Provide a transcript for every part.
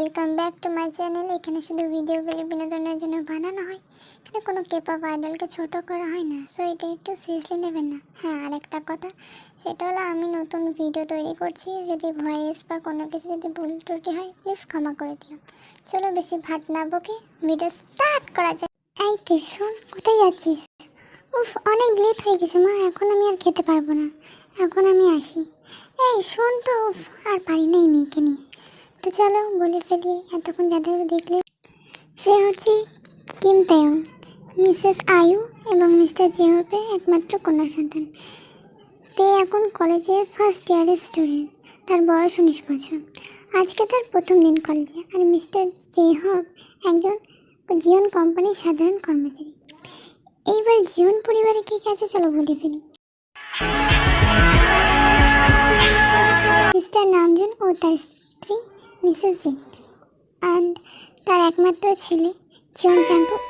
Welcome back to my channel. এখানে শুধু ভিডিওগুলি বিনোদনের জন্য বানানো হয়, এখানে কোনো কেপঅপ আইডলকে ছোট করা হয় না, সো এটা একটু সিরিয়াসলি নেবেন না। হ্যাঁ, আর একটা কথা, সেটা হলো আমি নতুন ভিডিও তৈরি করছি, যদি ভয়েস বা কোনো কিছু যদি ভুল ত্রুটি হয় প্লিজ ক্ষমা করে দিও। চলো বেশি ভাট না বকে ভিডিও স্টার্ট করা যায়। এই তো শোন, কোথায় যাচ্ছিস? উফ, অনেক লেট হয়ে গেছে মা, এখন আমি আর খেতে পারবো না, এখন আমি আসি। এই শোন তো, উফ আর পারি না এই মেয়েকে নিয়ে। তো চলো বলে ফেলি, এতক্ষণ যাদের দেখলে সে হচ্ছে কিম তায়ং, মিসেস আয়ু এবং মিস্টার জেহপের একমাত্র কন্যা সন্তান। তে এখন কলেজে ফার্স্ট ইয়ারের স্টুডেন্ট, তার বয়স 19 বছর। আজকে তার প্রথম দিন কলেজে। আর মিস্টার জেহপ একজন জিওন কোম্পানির সাধারণ কর্মচারী। এইবার জিওন পরিবারে কে কে আছে চলো বলে ফেলি। মিস্টার নামজুন ও তার স্ত্রী মিসেস জিন, অ্যান্ড তার একমাত্র ছেলে জন জাঙ্কুক,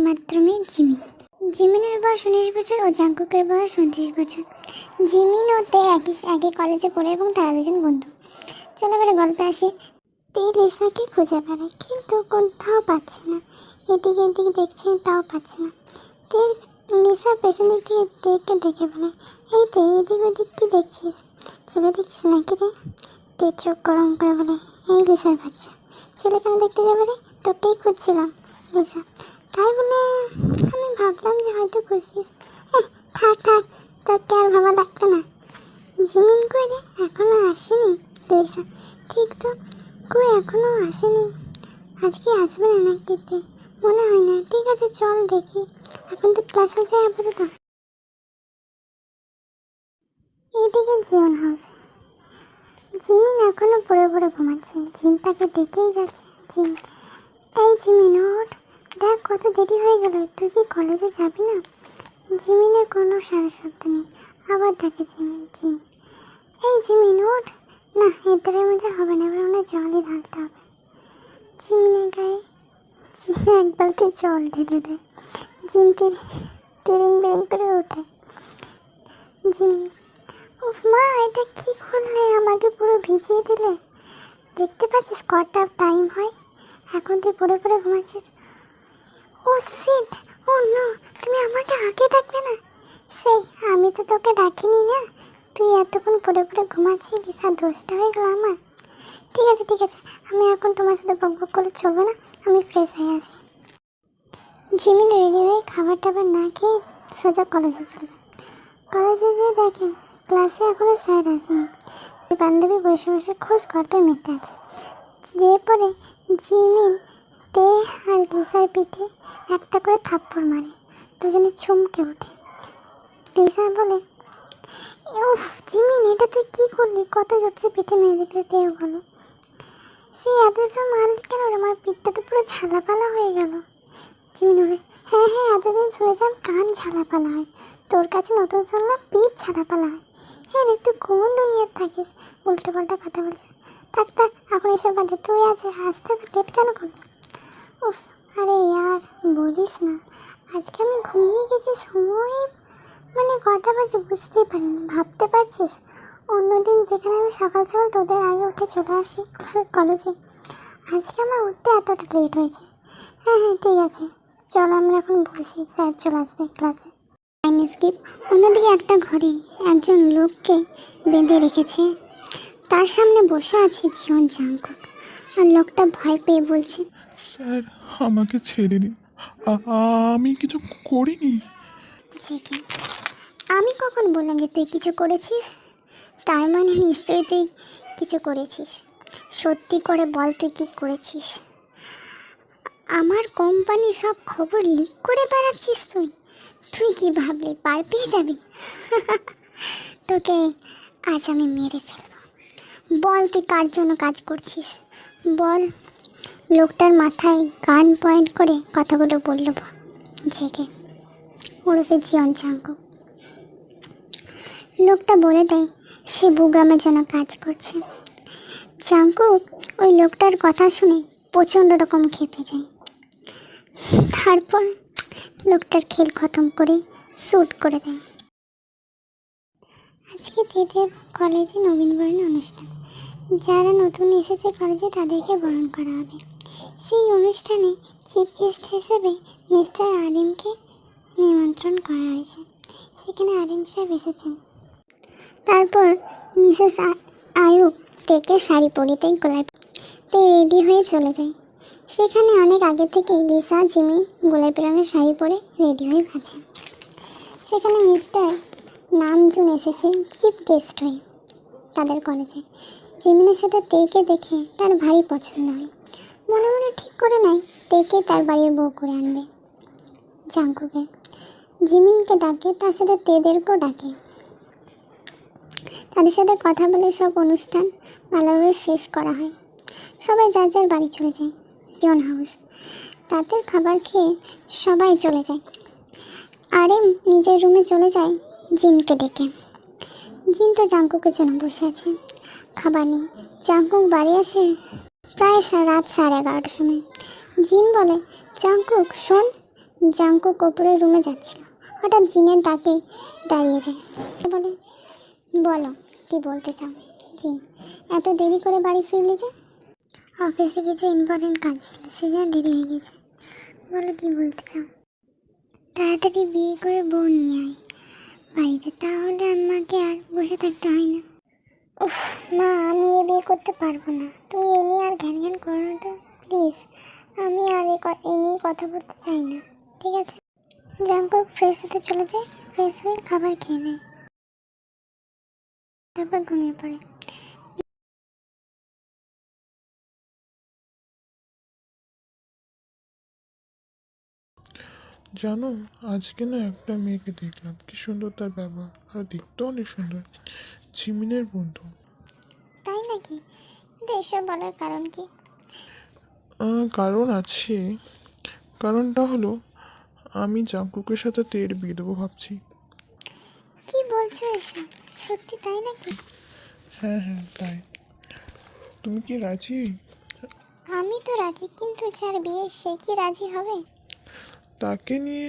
মাত্র মেয়ে জিমিন। জিমিনের বয়স 19 বছর ও জাঙ্কুকের বয়স 29 বছর। জিমিন ও তে একই কলেজে পড়ে এবং তারা দুজন বন্ধু। চলো এবারে গল্পে আসি। তে লিসাকে খুঁজে বেড়ায় কিন্তু কোথাও পাচ্ছে না, এদিকে এদিকে দেখছে তাও পাচ্ছে না। তে লিসা পেছন দিক থেকে তেকে ডেকে বলে, এই তে এদিক ওদিক কি দেখছিস? ছেলে দেখছিস নাকি রে? তে চোখ গরম করে বলে, এই লিসার বাচ্চা, ছেলে কেন দেখতে যাবে রে? তোকেই খুঁজছিলাম। লিসা, তাই বলে আমি ভাবলাম যে হয়তো খুঁজছিস। থাক থাক, তোকে আর ভাবা লাগতো না। জিমিন কই রে, এখনো আসেনি? লিসা, ঠিক তো, কই এখনো আসেনি। আজকে আসবে না নাকি তে? মনে হয় না। ঠিক আছে চল দেখি, এখন তো ক্লাসে যাই আপাতত। এইদিকে জিওন হাউসে জিমিন এখনো পড়ে পড়ে ঘুমাচ্ছে। জিন তাকে ডেকেই যাচ্ছে। জিন, এই জিমিন ওঠ, দেখ কত দেরি হয়ে গেল, তুই কি কলেজে যাবি না? জিমিনের কোনো সারা শব্দ নেই। আবার ডাকে জিমিন। জিন, এই জিমিন ওঠ। না, এদের মধ্যে হবে না, এবার ওনার জলই ঢালতে হবে। জিমিনের গায়ে জিন এক বালতি জল ঢেলে দেয়। জিন তিরিং বিরিং করে ওঠে। জিমিন, উফ মা, এটা কি করলে, আমাকে পুরো ভিজিয়ে দিলে। দেখতে পাচ্ছিস কটা টাইম হয়, এখন তুই পড়ে পড়ে ঘুমাচ্ছিস। ও সিট, ও নো, তুমি আমাকে আগে ডাকবে না? সেই, আমি তো তোকে ডাকিনি না, তুই এতক্ষণ পড়ে পড়ে ঘুমাচ্ছিলিস আর দোষটা হয়ে গেল আমার। ঠিক আছে ঠিক আছে, আমি এখন তোমার সাথে বক বক করলে চলবে না, আমি ফ্রেশ হয়ে আসি। জিমিন রেডি হয়ে খাবার টাবার না খেয়ে সোজা কলেজে চলে যায়। কলেজে যেয়ে দেখে ক্লাসে এখনও স্যার আসেনি। বান্ধবী বসে বসে খোঁজ গল্পে মেতে আছে। যে পরে জিমিন তে আর লিসার পিঠে একটা করে থাপ্পড় মারে, দুজনে চমকে ওঠে। লিসা বলে, উফ জিমিন, এটা তুই কী করলি, কত জোরছে পিঠে মেরে দিতে। তেও বলে, সে এত জোর মারলি কেন, আমার পিঠটা তো পুরো ঝালাপালা হয়ে গেল। জিমিন বলে, হ্যাঁ হ্যাঁ, এতদিন শুনেছিলাম কান ঝালাপালা হয়, তোর কাছে নতুন শুনলাম পিঠ ঝালাপালা হয়। হ্যাঁ রে, তুই কোন দুনিয়ার থাকিস, উল্টো পাল্টা কথা বলছিস। থাক থাক, এখন এসব বাদে, তুই আছে আসতে তো লেট কেন করলি? উফ, আরে ইয়ার বলিস না, আজকে আমি ঘুমিয়ে গেছি সময়, মানে কটা বাজে বুঝতেই পারিনি। ভাবতে পারছিস, অন্যদিন যেখানে আমি সকাল সকাল তোদের আগে উঠে চলে আসি কলেজে, আজকে আমার উঠতে এতটা লেট হয়েছে। হ্যাঁ হ্যাঁ ঠিক আছে, চল আমরা এখন বসি, স্যার চলে আসবে ক্লাসে। Time skip. অন্যদিকে একটা ঘরে একজন লোককে বেঁধে রেখেছে, তার সামনে বসে আছে জিওন জাঙ্কুক। আর লোকটা ভয় পেয়ে বলছে, স্যার আমাকে ছেড়ে দিন, আমি কিছু করিনি। কি, আমি কখন বললাম যে তুই কিছু করেছিস? তার মানে নিশ্চয়ই তুই কিছু করেছিস। সত্যি করে বল, তুই কি করেছিস? আমার কোম্পানি সব খবর লিক করে বেড়াচ্ছিস তুই? তুই কি ভাবলি পার পেয়ে যাবি? তোকে আজ আমি মেরে ফেলব। বল তুই কার জন্য কাজ করছিস, বল। লোকটার মাথায় গান পয়েন্ট করে কথাগুলো বলল জেগে, ওরফে জিওন জাঙ্কুক। লোকটা বলে দেয় সে বুগামের জন্য কাজ করছে। জাঙ্কুক ওই লোকটার কথা শুনে প্রচণ্ড রকম খেপে যায়। তারপর লোকটার খেল খতম করে শ্যুট করে দেয়। আজকে তেদের কলেজে নবীনবরণ অনুষ্ঠান। যারা নতুন এসেছে কলেজে তাদেরকে বরণ করা হবে। সেই অনুষ্ঠানে চিফ গেস্ট হিসেবে মিস্টার আরিমকে নিমন্ত্রণ করা হয়েছে। সেখানে আরিম সাহেব এসেছেন। তারপর মিসেস আয়ুব তেকে শাড়ি পরিতে গোলাপি রেডি হয়ে চলে যায়। সেখানে অনেক আগে থেকেই লিসা জিমি গোলাপি রঙের শাড়ি পরে রেডি হয়ে আছে। সেখানে মিস্টার নামজুন এসেছে চিফ গেস্ট হয়ে তাদের কলেজে। জিমিনের সাথে তেকে দেখে তার ভারী পছন্দ হয়। মনে মনে ঠিক করে নেয় তেকে তার বাড়ির বউ করে আনবে। জাঙ্কুকে জিমিনকে ডাকে, তার সাথে তেদেরকেও ডাকে। তাদের সাথে কথা বলে সব অনুষ্ঠান ভালোভাবে শেষ করা হয়। সবাই যার যার বাড়ি চলে যায়। জন হাউস রাতের খাবার খেয়ে সবাই চলে যায়। আরেম নিজের রুমে চলে যায় জিনকে ডেকে। জিন তো জাঙ্কুকের জন্য বসে আছে খাবার নিয়ে। জাঙ্কুক বাড়ি আসে প্রায় রাত 11:30টার সময়। জিন বলে, জাঙ্কুক শোন। জাঙ্কুক ওপরের রুমে যাচ্ছিল, হঠাৎ জিনের ডাকে দাঁড়িয়ে যায়। বলে, বলো কি বলতে চাও। জিন, এত দেরি করে বাড়ি ফিরলি যে? অফিসে কিছু ইম্পর্টেন্ট কাজ ছিল, সেজন্য দেরি হয়ে গেছে। বলো কি বলতে চাও। তাড়াতাড়ি বিয়ে করে বউ নিয়ে আয় বাড়িতে, তাহলে আমাকে আর বসে থাকতে হয় না। উফ মা, আমি এ বিয়ে করতে পারবো না। তুমি এ নিয়ে আর ঘ্যান ঘ্যান করো না তো প্লিজ। আমি আর এ নিয়ে কথা বলতে চাই না, ঠিক আছে? জাঙ্কুক ফ্রেশ হতে চলে যায়। ফ্রেশ হয়ে খাবার খেয়ে নেয়, তারপর ঘুমিয়ে পড়ে। জানো, আজকে না একটা মেয়েকে দেখলাম, কি সুন্দর তার ব্যবহার, আর দেখতেও অনেক সুন্দর। জিমিনের বন্ধু। তাই নাকি? কিন্তু এসব বলার কারণ কি? কারণ আছে। কারণটা হলো, আমি জাঙ্কুকের সাথে তের বিয়ে দেবো ভাবছি। কি বলছো এসব? সত্যি তাই নাকি? হ্যাঁ হ্যাঁ তাই। তুমি কি রাজি? আমি তো রাজি, কিন্তু যার বিয়ে সে কি রাজি হবে? তাকে নিয়ে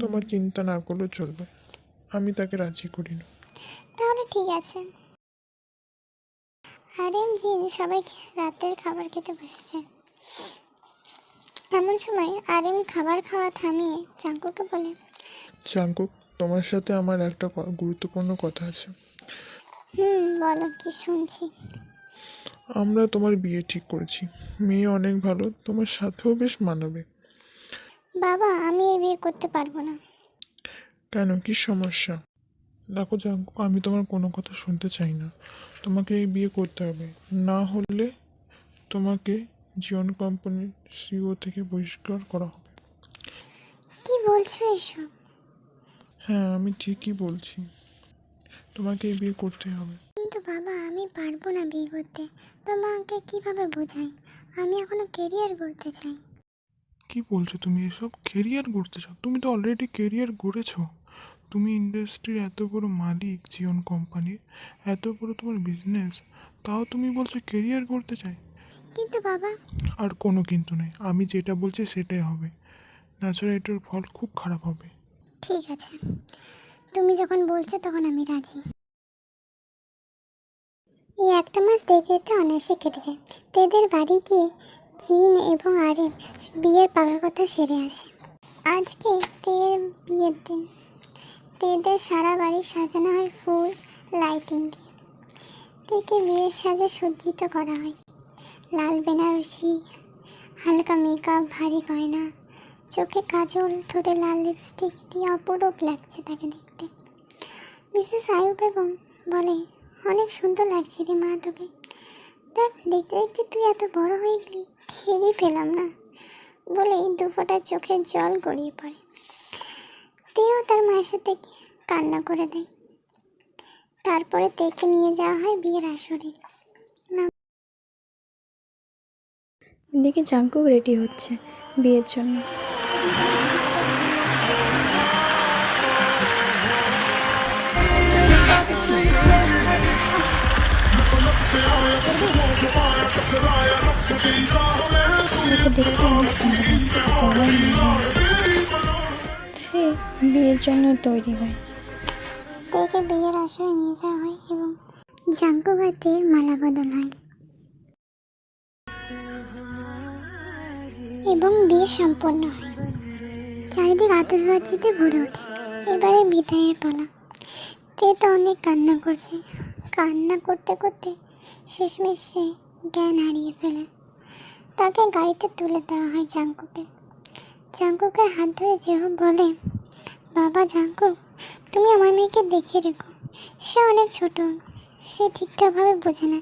তোমার চিন্তা না করলে চলবে, আমি তাকে রাজি করি না। তাহলে ঠিক আছে। আরেম জিন সবাই রাতের খাবার খেতে বসেছে। এমন সময় আরেম খাবার খাওয়া থামিয়ে জাঙ্কুকে বলে, জাঙ্কুক, তোমার সাথে আমার একটা গুরুত্বপূর্ণ কথা আছে। বলো, কি শুনছি। আমরা তোমার বিয়ে ঠিক করেছি। মেয়ে অনেক ভালো, তোমার সাথেও বেশ মানাবে। বাবা, আমি এই বিয়ে করতে পারবো না। কেন, কি সমস্যা? দেখো জাঙ্কুক, আমি তোমার কোনো কথা শুনতে চাই না। তোমাকে এই বিয়ে করতে হবে, না হলে তোমাকে জিওন কোম্পানির সিইও থেকে বহিষ্কার করা হবে। কি বলছো এসব? হ্যাঁ, আমি ঠিকই বলছি, তোমাকে এই বিয়ে করতে হবে। কিন্তু বাবা, আমি পারবো না বিয়ে করতে। তোমাকে কিভাবে বোঝাই? আমি এখনো কেরিয়ার গড়তে চাই। কি বলছো তুমি এসব? কেরিয়ার গড়তে চাও? তুমি তো অলরেডি কেরিয়ার গড়েছো। তুমি ইন্ডাস্ট্রির এত বড় মালিক, জিওন কোম্পানির এত বড় তোমার বিজনেস, তাও তুমি বলছো কেরিয়ার গড়তে চাই? কিন্তু বাবা। আর কোনো কিন্তু নেই, আমি যেটা বলছি সেটাই হবে, তাছাড়া এটার ফল খুব খারাপ হবে। ঠিক আছে, তুমি যখন বলছো তখন আমি রাজি। এই একটা মাস দেখতে দেখতে অনায়াসে কেটে যায়। তেদের বাড়ি গিয়ে জিন এবং আরেম বিয়ের পাকা কথা সেরে আসে। আজকে তের বিয়ের দিন। তেদের সারা বাড়ি সাজানো হয় ফুল লাইটিং দিয়ে। তেকে বিয়ের সাজে সজ্জিত করা হয়। লাল বেনারসি, হালকা মেকআপ, ভারী গয়না, চোখে কাজল, ঠোঁটে লাল লিপস্টিক দিয়ে অপরূপ লাগছে তাকে দেখতে। মিসেস আয়ুব এবং বলে, অনেক সুন্দর লাগছে রে মা তোকে। দেখ, দেখতে দেখতে তুই এত বড় হয়ে গেলি, টেরই পেলাম না। বলেই দুফোঁটা চোখের জল গড়িয়ে পড়ে। তেও তার মায়ের সাথে কান্না করে দেয়। তারপরে তেকে নিয়ে যাওয়া হয় বিয়ের আসরে। এদিকে জাঙ্কুক রেডি হচ্ছে বিয়ের জন্য। দেখতে অনেক সুন্দর লাগছে, গলায় মালা। সে বিয়ের জন্য তৈরি হয়। তেকে বিয়ের আসরে নিয়ে যাওয়া হয় এবং জাঙ্কুক আর তের মালা বদল হয় এবং বিয়ে সম্পন্ন হয়। চারিদিক আতশবাজিতে ভরে ওঠে। এবারে বিদায়ের পালা। তে তো অনেক কান্না করছে। কান্না করতে করতে শেষমেশ সে জ্ঞান হারিয়ে ফেলে। তাকে গাড়িতে তুলে দেওয়া হয় জাঙ্কুকের। জাঙ্কুকের হাত ধরে যেও বলে, বাবা জাঙ্কুক, তুমি আমার মেয়েকে দেখিয়ে রেখো। সে অনেক ছোট, সে ঠিকঠাকভাবে বোঝে না।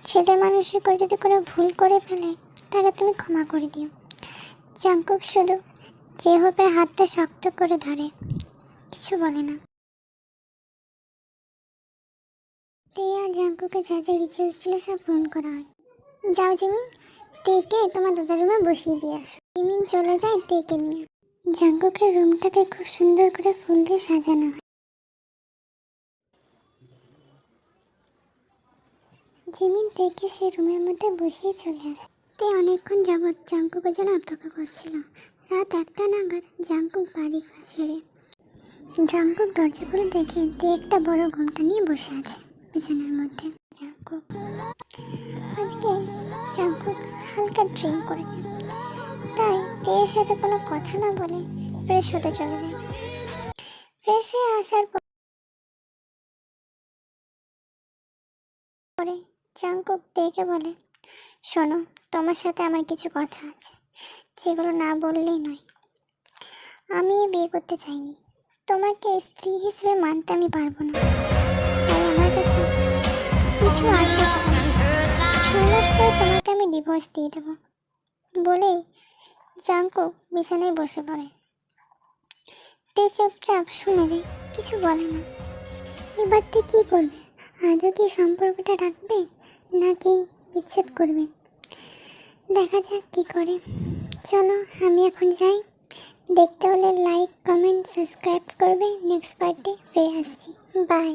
ছেলে মানুষের করে যদি কোনো ভুল করে ফেলে তাকে তুমি ক্ষমা করে দিও। জাঙ্কুক শুধু জেহবের হাতটা শক্ত করে ধরে, কিছু বলে না। তে আর জাঙ্কুকে যা যা রিচুয়ালস ছিল সব পূরণ করা হয়। যাও জিমিন, তেকে তোমার দাদার রুমে বসিয়ে দিয়ে আসো। জিমিন চলে যায় তেকে নিয়ে। জাঙ্কুকের রুমটাকে খুব সুন্দর করে ফুল দিয়ে সাজানো হয়। জিমিন তেকে সে রুমের মধ্যে বসিয়ে চলে আসে। তে অনেকক্ষণ যাবৎ জাঙ্কুকের জন্য অপেক্ষা করছিল। রাত 1টা নাগাদ জাঙ্কুক বাড়ি ফেরে। জাঙ্কুক দরজা খুলে দেখে তে একটা বড় ঘোমটা নিয়ে বসে আছে বিছানার মধ্যে। জাঙ্কুক আজকে জাঙ্কুক হালকা ড্রিঙ্ক করেছে, তাই তের সাথে কোনো কথা না বলে ফ্রেশ হতে চলে যায়। ফ্রেশ হয়ে আসার পরে জাঙ্কুক তেকে বলে, শোনো, তোমার সাথে আমার কিছু কথা আছে যেগুলো না বললেই নয়। আমি বিয়ে করতে চাইনি, তোমাকে স্ত্রী হিসেবে মানতে আমি পারবো না। তাই আমার কাছে কিছু আশা করো না। 6 মাস পরে তোমাকে আমি ডিভোর্স দিয়ে দেবো বলেই জাঙ্কুক বিছানায় বসে পড়ে। তে চুপচাপ শুনে যায়, কিছু বলে না। এবার তে কী করবে? আদৌ কি সম্পর্কটা রাখবে নাকি বিচ্ছেদ করবে? দেখা যাক কী করে। চলো আমি এখন যাই। দেখতে হলে লাইক, কমেন্ট, সাবস্ক্রাইব করবে। নেক্সট পার্টে ফিরে আসছি। বাই।